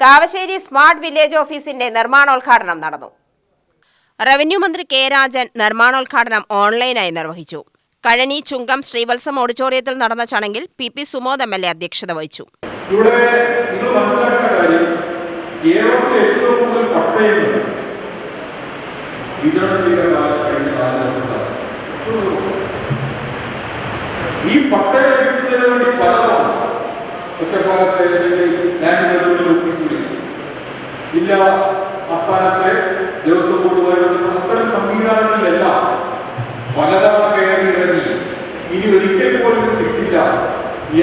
Kavassery smart village ഓഫീസിന്റെ നിർമ്മാണോദ്ഘാടനം നടന്നു. റവന്യൂ മന്ത്രി കെ രാജൻ നിർമ്മാണോദ്ഘാടനം ഓൺലൈനായി നിർവഹിച്ചു. കഴനി ചുങ്കം ശ്രീവത്സം ഓഡിറ്റോറിയത്തിൽ നടന്ന ചടങ്ങിൽ പി സുമോദ് MLA അധ്യക്ഷത വഹിച്ചു. ഈ പട്ടയ ലഭിക്കുന്നതിന് വേണ്ടി പലതാണ് ഒറ്റപ്പാലത്തെ ജില്ലാ ആസ്ഥാനത്തെ ദേവസ്വം ബോർഡുമായി ബന്ധപ്പെട്ട അത്തരം സംവിധാനങ്ങളിലെല്ലാം പലതവണ കയറി ഇറങ്ങി ഇനി ഒരിക്കൽ പോലും കിട്ടില്ല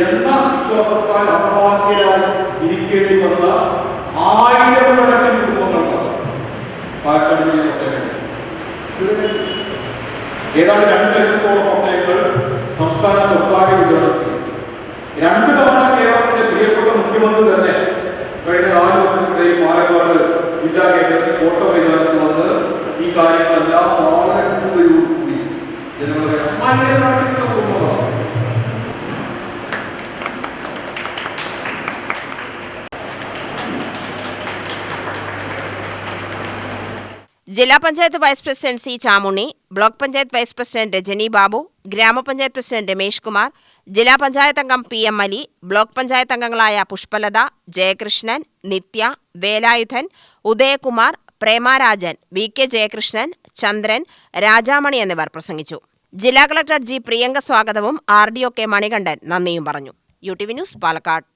എന്ന വിശ്വാസത്താൽ അപമാനത്തിലായി ഇരിക്കേണ്ടി വന്ന ആയിരക്കണക്കിന് കുടുംബങ്ങളാണ് പാലക്കാട് ജില്ലയിലെ പട്ടയങ്ങൾ. ഏതാണ്ട് 2 ലക്ഷത്തോളം പട്ടയങ്ങൾ സംസ്ഥാനത്തൊട്ടാകെ വിതരണം ചെയ്യും. 2 തവണ കേരളത്തിന്റെ പ്രിയപ്പെട്ട മുഖ്യമന്ത്രി തന്നെ കഴിഞ്ഞ 4 വർഷത്തിനിടയിൽ പാലക്കാട് ജില്ലാ കേന്ദ്രത്തിൽ ഫോട്ടോ മൈതാനത്ത് വന്ന് ഈ കാര്യങ്ങളെല്ലാം വളരെ കൂടി ജനങ്ങളെ കുടുംബങ്ങളാണ്. ജില്ലാ panchayat vice president C Chamunni, block panchayat vice president Rajani Babu, ഗ്രാമപഞ്ചായത്ത് പ്രസിഡന്റ് രമേഷ് കുമാർ, ജില്ലാ പഞ്ചായത്ത് അംഗം PM അലി, ബ്ലോക്ക് പഞ്ചായത്ത് അംഗങ്ങളായ പുഷ്പലത, ജയകൃഷ്ണൻ, നിത്യ, വേലായുധൻ, ഉദയകുമാർ, പ്രേമരാജൻ, VK ജയകൃഷ്ണൻ, ചന്ദ്രൻ, രാജാമണി എന്നിവർ പ്രസംഗിച്ചു. ജില്ലാ കളക്ടർ G പ്രിയങ്ക സ്വാഗതവും RDO K മണികണ്ഠൻ നന്ദിയും പറഞ്ഞു. UTV news, Palakkad.